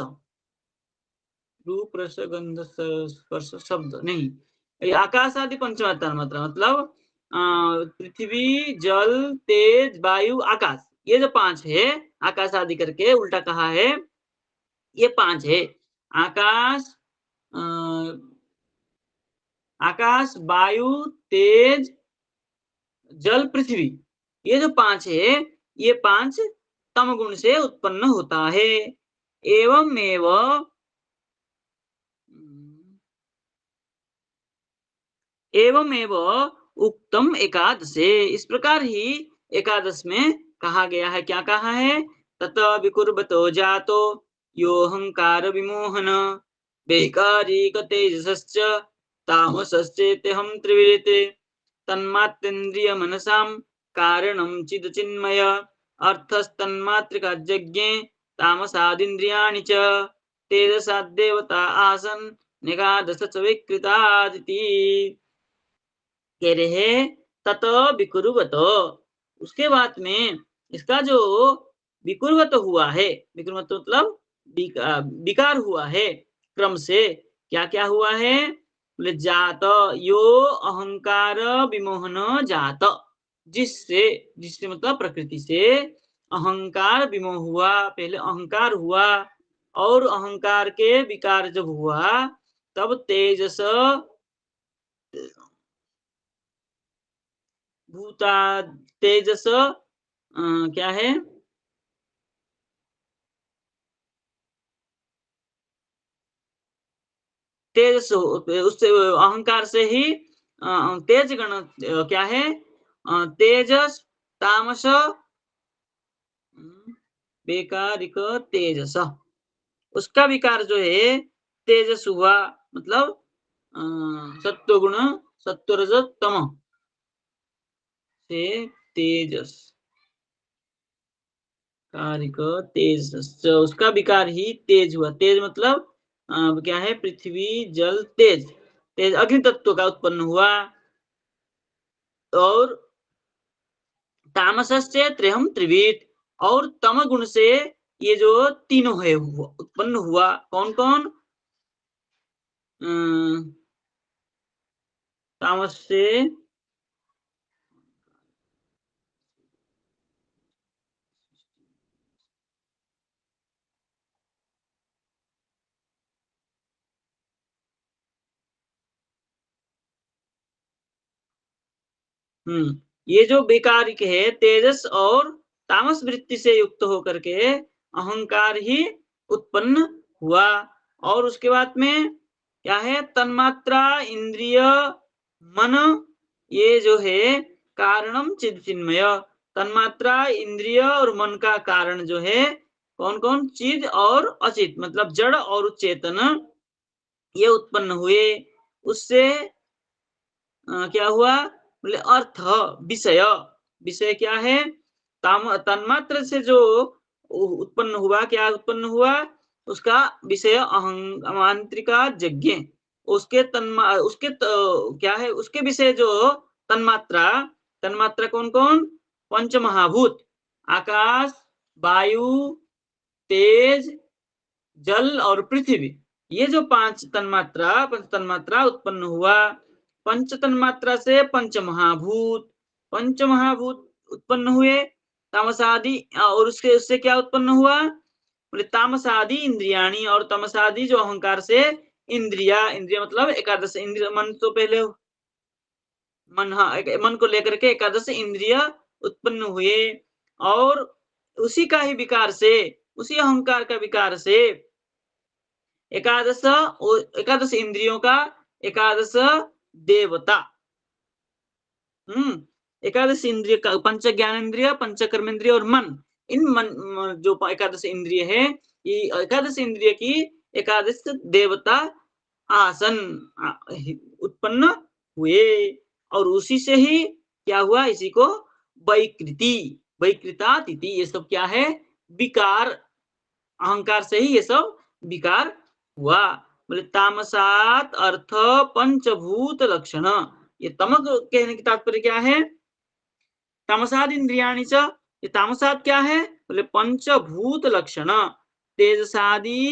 रूप रस गंध स्पर्श शब्द नहीं, ये आकाश आदि पंचमा तन्मात्रा मतलब पृथ्वी जल तेज वायु आकाश, ये जो 5 है, आकाश आदि करके उल्टा कहा है, ये 5 है। आकाश, आकाश वायु तेज जल पृथ्वी, ये जो 5 है, ये 5 तम गुण से उत्पन्न होता है। एवं एवमेव उक्तम एकादशे, इस प्रकार ही एकादश में कहा गया है। क्या कहा है? तत विकुर्वतो जातो योऽहंकार विमोहन वैकारिक तेजसश्च तामसश्चेत्यहं त्रिवृते तन्मात्रेन्द्रिय मनसां कारणं चिदचिन्मय अर्थस्तन्मात्रिकाज्ञे तामसादिन्द्रियाणि च तेजसाद्देवता आसन् निगादश च विकृतादिति। कह रहे तत विकुर्वत, उसके बाद में इसका जो विकुर्वत हुआ है, विकुर्वत मतलब विकार हुआ है क्रम से। क्या क्या हुआ है? बोले जात यो अहंकार विमोहन जात, जिससे, जिससे मतलब प्रकृति से अहंकार विमोह हुआ, पहले अहंकार हुआ और अहंकार के विकार जब हुआ तब तेजस भूता तेजस क्या है? तेजस उससे अहंकार से ही तेज गण क्या है? तेजस तामस बेकारिक तेजस, उसका विकार जो है तेजस हुआ, मतलब सत्वगुण सत्वरज तम से तेजस कारिक तेज, उसका विकार ही तेज हुआ। तेज मतलब क्या है? पृथ्वी जल तेज, तेज अग्नि तत्व का उत्पन्न हुआ। और तामसस्य त्रयम त्रिविध, और तम गुण से ये जो तीनों है हुआ, उत्पन्न हुआ। कौन कौन? तामस से ये जो बेकारिक है तेजस और तामस वृत्ति से युक्त होकर के अहंकार ही उत्पन्न हुआ। और उसके बाद में क्या है? तन्मात्रा इंद्रिय मन, ये जो है कारणम चिद चिन्मय, तन्मात्रा इंद्रिय और मन का कारण जो है कौन कौन? चिद और अचित, मतलब जड़ और चेतन, ये उत्पन्न हुए। उससे क्या हुआ? बोले अर्थ, विषय, विषय क्या है? तन्मात्र से जो उत्पन्न हुआ, क्या उत्पन्न हुआ? उसका विषय अहंमांत्रिका यज्ञ, उसके उसके क्या है? उसके विषय जो तन्मात्रा, तन्मात्रा कौन कौन? पंच महाभूत, आकाश, वायु, तेज, जल और पृथ्वी, ये जो पांच तन्मात्रा, पंच तन्मात्रा उत्पन्न हुआ। पंच तन्मात्रा से पंच महाभूत, पंच महाभूत उत्पन्न हुए। तामसादि, और उसके उससे क्या उत्पन्न हुआ? बोले तामसादि इंद्रियाणी, और तमसादि जो अहंकार से इंद्रिया, इंद्रिया मतलब एकादश इंद्रिय, मन तो पहले मन, हाँ मन को लेकर के एकादश इंद्रिय उत्पन्न हुए। और उसी का ही विकार से, उसी अहंकार का विकार से एकादश, एकादश इंद्रियों का एकादश देवता, एकादश इंद्रिय का पंच ज्ञानेन्द्रिय, पंच कर्मेंद्रिय और मन, इन मन जो एकादश इंद्रिय है, ये एकादश इंद्रिय की एकादश देवता आसन उत्पन्न हुए। और उसी से ही क्या हुआ? इसी को वैकृति, वैकृतातिथि, ये सब क्या है? विकार, अहंकार से ही ये सब विकार हुआ। बोले तामसात अर्थ पंचभूत लक्षण, ये तमक कहने की तात्पर्य क्या है? तामसाद इंद्रियाणि च, ये तामसाद क्या है? बोले पंचभूत लक्षण, तेजसादि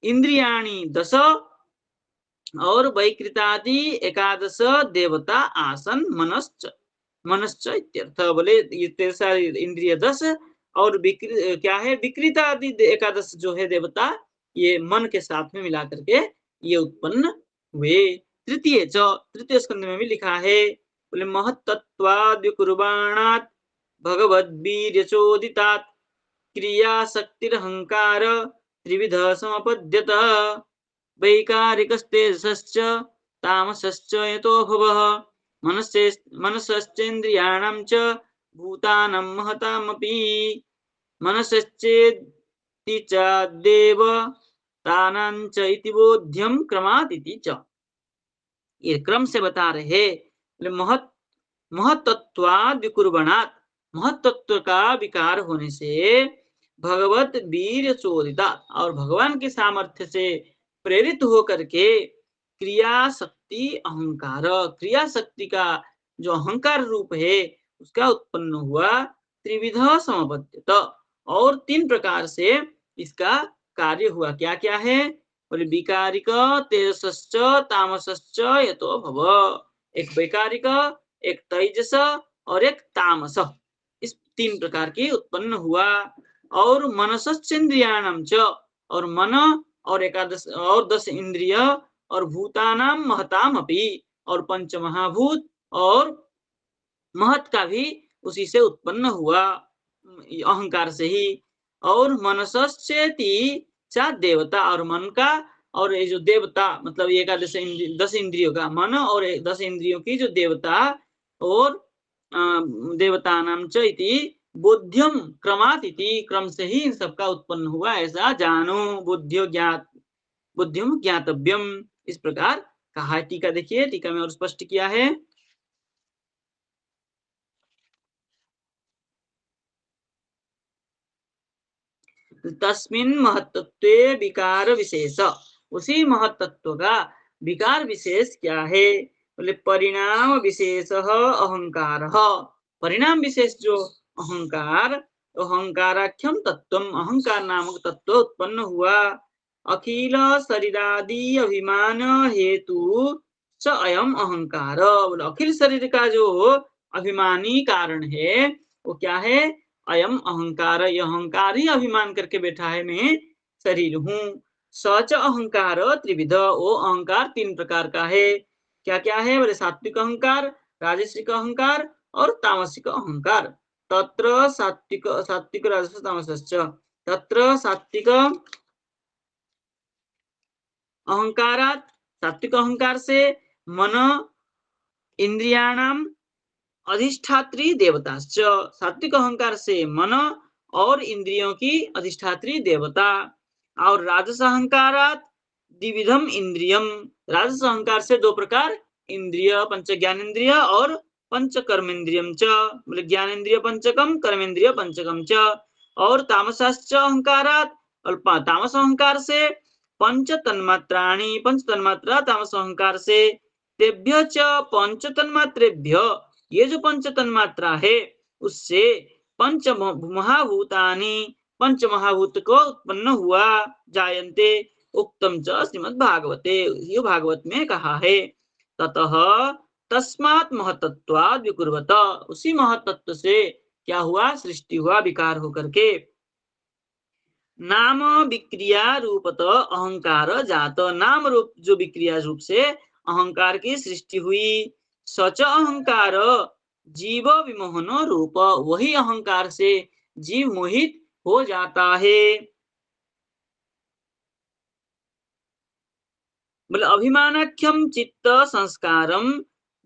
इंद्रियाणि 10 और वैकृतादि एकादश देवता आसन मनश्च, मनश्च इत्यर्थ। बोले ये तेजसा इंद्रिय 10 और क्या है? विकृतादि एकादश जो है देवता, ये मन के साथ में मिला करके ये उत्पन्न हुए। तृतीय च, तृतीय स्कंद में भी लिखा है, बोले महत्तत्वाद् विकुर्वाणात् भगवद्वीर्यचोदितात् क्रिया शक्तिरहंकार त्रिविध समपद्यत वैकारिकस्तेजसश्च तामसश्च यतो भवः मनसश्चेन्द्रियाणां च भूतानां महतामपि मनसश्चेति चादेव तानां च इति बोध्यं क्रमादिति च। ये क्रम से बता रहे महत्त्वाद विकुर्वणात्, महत्त्व का विकार होने से भगवत वीर चोदिता, और भगवान के सामर्थ्य से प्रेरित होकर के क्रिया शक्ति अहंकार, क्रिया शक्ति का जो अहंकार रूप है उसका उत्पन्न हुआ त्रिविध समपद्यत, और 3 प्रकार से इसका कार्य हुआ। क्या क्या है बोले विकारिक तेजसश्च तामसश्च यतो भव, एक वैकारिक, एक तेजस और एक तामस, इस 3 प्रकार की उत्पन्न हुआ। और मनसश्चेन्द्रियाणां च, और मन और एकादश और 10 इंद्रिय, और भूतानां महताम अपि, और पंच महाभूत और महत का भी उसी से उत्पन्न हुआ, अहंकार से ही। और मनसश्चेति चा देवता, और मन का और ये जो देवता मतलब एकादश 10 इंद्रियों का मन और 10 इंद्रियों की जो देवता, और देवता नाम च इति बोध्यम क्रमात् इति, क्रम से ही इन सबका उत्पन्न हुआ, ऐसा जानो बुद्धिम ज्ञातव्यम, इस प्रकार कहा। टीका देखिए, टीका में और स्पष्ट किया है। तस्मिन् महत्त्वे विकार विशेष, उसी महत्त्व का विकार विशेष क्या है बोले परिणाम विशेष अहंकार, परिणाम विशेष जो अहंकार, अहंकाराख्यम तत्व, अहंकार नामक तत्व उत्पन्न हुआ। अखिल शरीरादि अभिमान हेतु स अयम अहंकार, बोले अखिल शरीर का जो अभिमानी कारण है वो क्या है, अयम अहंकार, यह अहंकार ही अभिमान करके बैठा है मैं शरीर हूँ। सच अहंकार त्रिविध, वो अहंकार 3 प्रकार का है। क्या क्या है बोले सात्विक अहंकार, राजसिक अहंकार और तामसिक अहंकार। तत्र सात्विक राजस तामसश्च, तत्र सात्विक अहंकारात, सात्विक अहंकार से मन इंद्रियाणाम अधिष्ठात्री देवताश्च, सात्विक अहंकार से मन और इंद्रियों की अधिष्ठात्री देवता। और राजस अहंकारात द्विविधम इंद्रियम, राजस अहंकार से 2 प्रकार इंद्रिय, पंच ज्ञानेन्द्रिय और पंच कर्मेन्द्रियम च, बोले ज्ञानेन्द्रिय पंचकम कर्मेन्द्रिय पंचकम च। और तामसाश्च अहंकारात, और तामस अहंकार से पंच तन्मात्राणि, पंच तन्मात्रा तामस अहंकार से, तेभ्य च पंच तन्मात्रेभ्य, ये जो पंच तन्मात्रा है उससे पंच महाभूतानि, पंच महाभूत को उत्पन्न हुआ, जायन्ते उक्तम च श्रीमद् भागवते, ये भागवत में कहा है। ततः तस्मात् महतत्वाद् विकुर्वत, उसी महतत्व से क्या हुआ, सृष्टि हुआ विकार होकर के। नाम विक्रिया रूपत अहंकार जात, नाम रूप जो विक्रिया रूप से अहंकार की सृष्टि हुई। सच अहंकार जीव विमोहन रूप, वही अहंकार से जीव मोहित हो जाता है। बोले अभिमानाख्यम चित्त संस्कारम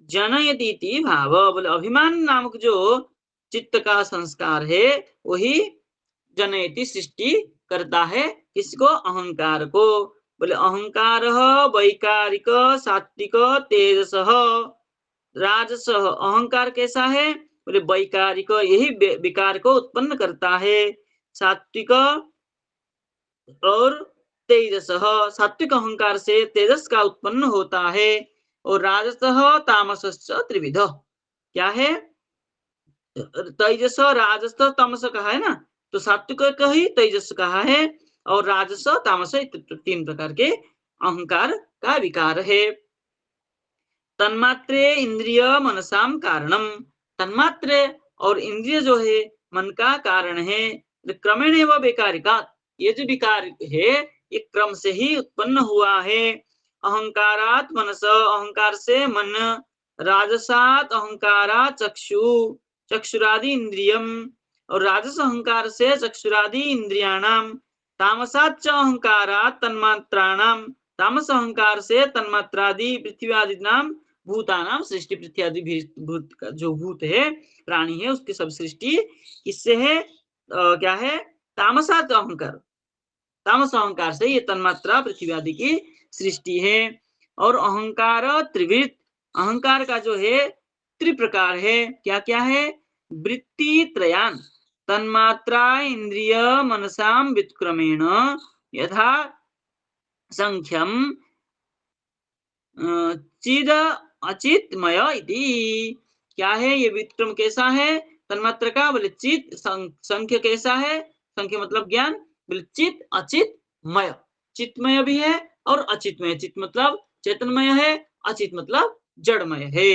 जनयति भाव, बोले अभिमान नामक जो चित्त का संस्कार है वही जनयति सृष्टि करता है, किसको, अहंकार को। बोले अहंकार वैकारिक सात्विक तेजस राजस, अहंकार कैसा है बोले वैकारिक, यही विकार को उत्पन्न करता है। सात्विक और तेजस, सात्विक अहंकार से तेजस का उत्पन्न होता है। और राजस तामस त्रिविध, क्या है, तेजस राजस तमस कहा है ना, तो सात्विक का ही तेजस कहा है, और राजस तामस 3 प्रकार के अहंकार का विकार है। तन्मात्रे इंद्रिय मनसाम कारणम, तन्मात्रे और इंद्रिय जो है मन का कारण है। क्रमेण एवं वैकारिका, ये जो विकार है ये क्रम से ही उत्पन्न हुआ है। अहंकारात मनस, अहंकार से मन, राजसात अहंकारा चक्षु, चक्षुरादि इंद्रियम, और राजस अहंकार से चक्षुरादि इंद्रियाणाम, तामसाच अहंकारात तन्मात्राणाम, तामस अहंकार से तन्मात्रादि पृथ्वी आदि नाम भूतानाम सृष्टि, पृथ्वी आदि भूत का जो भूत है, प्राणी है, उसकी सब सृष्टि किससे है? क्या है? तामसात अहंकार, तामस अहंकार से ये तन्मात्रा पृथ्वी आदि की सृष्टि है। और अहंकार त्रिवृत, अहंकार का जो है त्रिप्रकार है। क्या क्या है? वृत्ति त्रयान तन्मात्रा इंद्रिय मनसाम व्युत्क्रमेण यथा संख्यम चिद अचितमय इति। क्या है ये विक्रम? कैसा है तन्मात्र का? बोले चित। संख्य कैसा है? संख्य मतलब ज्ञान। बोले चित अचित मय, चितमय भी है और अचितमय। चित मतलब चेतनमय है, अचित मतलब जड़मय है।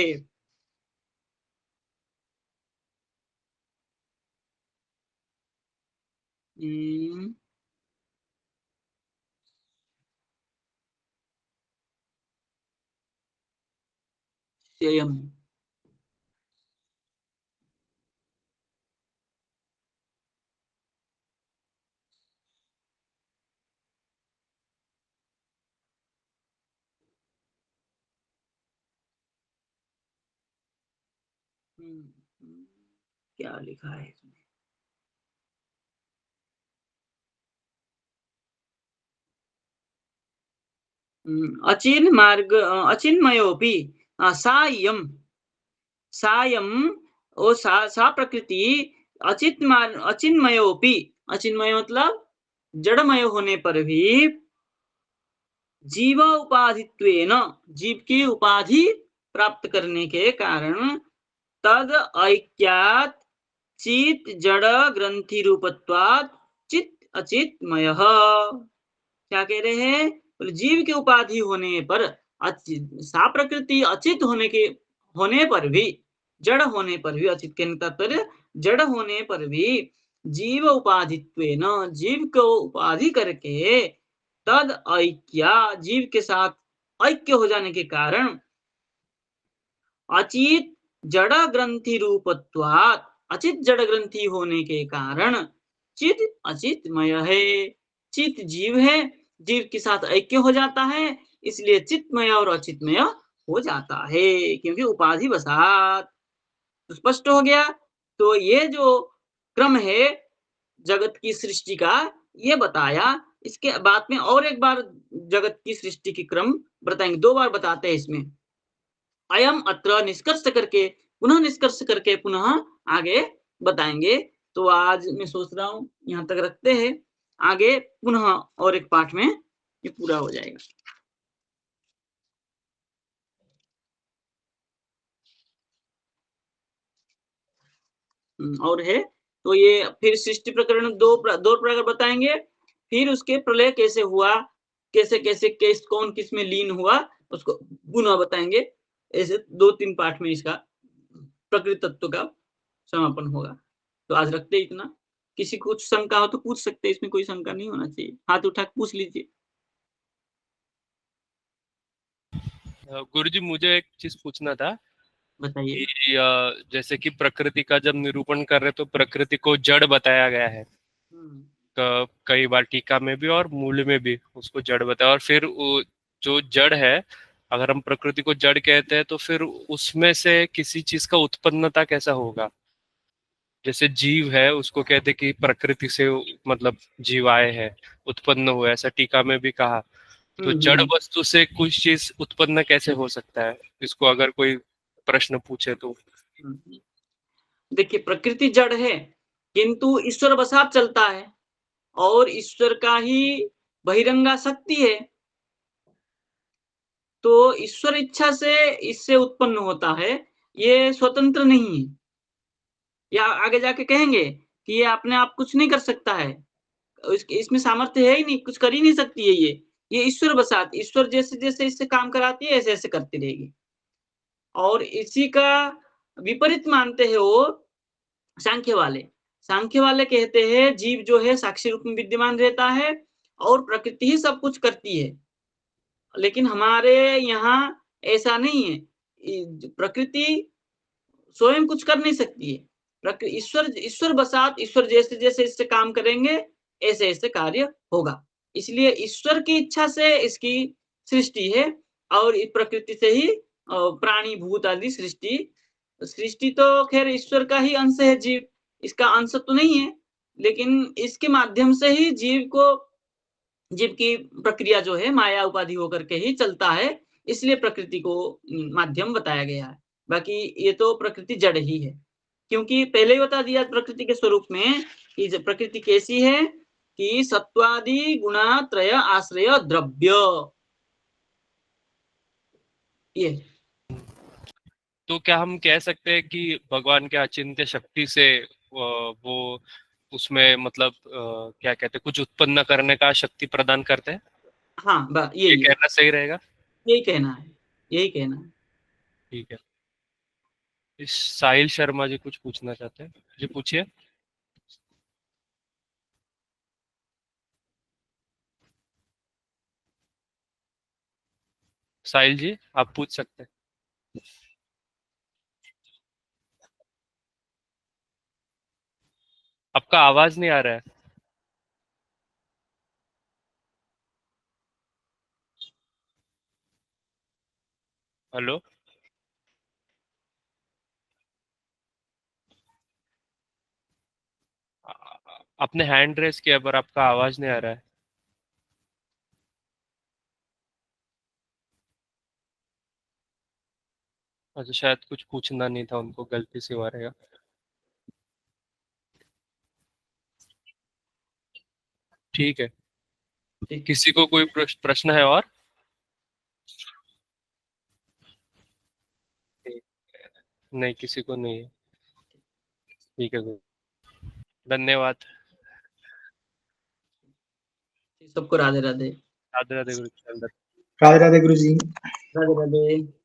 स्वयं क्या लिखा है इसमें? अचिन मार्ग अचिन्मयोपि सायम, सायम ओ सा प्रकृति अचिन्मयोपि, अचिन्मय मतलब जड़मय होने पर भी जीव उपाधित्वेन, जीव की उपाधि प्राप्त करने के कारण तद ऐक्यात् चित जड़ ग्रंथि रूपत्वात् चित अचितमय। क्या कह रहे हैं? बोले जीव की उपाधि होने पर सा प्रकृति अचित होने पर भी, जड़ होने पर भी, अचित के तात्पर्य जड़ होने पर भी जीव उपाधित्वेन, जीव को उपाधि करके तद ऐक्या, जीव के साथ ऐक्य हो जाने के कारण अचित जड़ ग्रंथि रूपत्वात्, अचित जड़ ग्रंथि होने के कारण चित अचितमय है। चित जीव है, जीव के साथ ऐक्य हो जाता है, इसलिए चितमय और अचितमय हो जाता है, क्योंकि उपाधि वसात। तो स्पष्ट हो गया। तो ये जो क्रम है जगत की सृष्टि का, ये बताया। इसके बाद में और एक बार जगत की सृष्टि की क्रम बताएंगे, 2 बार बताते हैं इसमें। अयम अत्र निष्कर्ष करके, पुनः निष्कर्ष करके पुनः आगे बताएंगे। तो आज मैं सोच रहा हूँ यहाँ तक रखते हैं, आगे पुनः और एक पाठ में ये पूरा हो जाएगा। और है तो ये फिर सृष्टि प्रकरण दो प्रकार बताएंगे, फिर उसके प्रलय कैसे हुआ, कैसे कैसे कौन किस में लीन हुआ, उसको पुनः बताएंगे। ऐसे 2-3 पाठ में इसका प्रकृति तत्व का समापन होगा। तो आज रखते इतना। किसी को कुछ शंका हो तो पूछ सकते हैं, इसमें कोई शंका नहीं होना चाहिए। हाथ उठा के पूछ लीजिए। गुरुजी मुझे एक चीज पूछना था बताइए। कि जैसे कि प्रकृति का जब निरूपण कर रहे तो प्रकृति को जड़ बताया गया है, कई बार टीका में भी और मूल में भी उसको जड़ बताया। और फिर जो जड़ है, अगर हम प्रकृति को जड़ कहते हैं तो फिर उसमें से किसी चीज का उत्पन्नता कैसा होगा? जैसे जीव है उसको कहते कि प्रकृति से मतलब जीव आए हैं, उत्पन्न हुए, ऐसा टीका में भी कहा। तो जड़ वस्तु से कुछ चीज उत्पन्न कैसे हो सकता है, इसको अगर कोई प्रश्न पूछे तो? देखिए प्रकृति जड़ है, किंतु ईश्वर बसात चलता है और ईश्वर का ही बहिरंगा शक्ति है। तो ईश्वर इच्छा से इससे उत्पन्न होता है, ये स्वतंत्र नहीं है। या आगे जाके कहेंगे कि ये अपने आप कुछ नहीं कर सकता है, इसमें सामर्थ्य है ही नहीं, कुछ कर ही नहीं सकती है ये ईश्वर बसात, ईश्वर जैसे-जैसे इससे काम कराती है, ऐसे-ऐसे करती रहेगी। और इसी का विपरीत मानते हैं वो सांख्य वाले। सांख्य वाले कहते हैं जीव जो है साक्षी रूप में विद्यमान रहता है और प्रकृति ही सब कुछ करती है। लेकिन हमारे यहाँ ऐसा नहीं है। प्रकृति स्वयं कुछ कर नहीं सकती है। ईश्वर ईश्वर बसात, ईश्वर जैसे-जैसे इससे काम करेंगे, ऐसे-ऐसे कार्य होगा। इसलिए ईश्वर की इच्छा से इसकी सृष्टि है और इस प्रकृति से ही प्राणी भूत आदि सृष्टि तो खैर ईश्वर का ही अंश है जीव, इसका अंश तो नहीं है, लेकिन इसके माध्यम से ही जीव की प्रक्रिया जो है माया उपाधि होकर के ही चलता है, इसलिए प्रकृति को माध्यम बताया गया है। बाकी ये तो प्रकृति जड़ ही है, क्योंकि पहले ही बता दिया प्रकृति के स्वरूप में कि प्रकृति कैसी है कि सत्वादि गुणात्रय आश्रय द्रव्य, ये। तो क्या हम कह सकते हैं कि भगवान के अचिंत्य शक्ति से वो उसमें मतलब क्या कहते हैं, कुछ उत्पन्न करने का शक्ति प्रदान करते हैं? हाँ, ये यही कहना सही रहेगा? यही कहना है, यही कहना है। ठीक है। इस साहिल शर्मा जी कुछ पूछना चाहते हैं, जी पूछिए। साहिल जी आप पूछ सकते हैं। आपका आवाज नहीं आ रहा है। हेलो, आपने हैंड रेस किया पर आपका आवाज नहीं आ रहा है। अच्छा, शायद कुछ पूछना नहीं था उनको, गलती से हुआ रहेगा। ठीक है, किसी को कोई प्रश्न है और? नहीं, किसी को नहीं है। ठीक है, धन्यवाद। सबको राधे राधे। राधे राधे गुरु। राधे राधे गुरु जी। राधे राधे।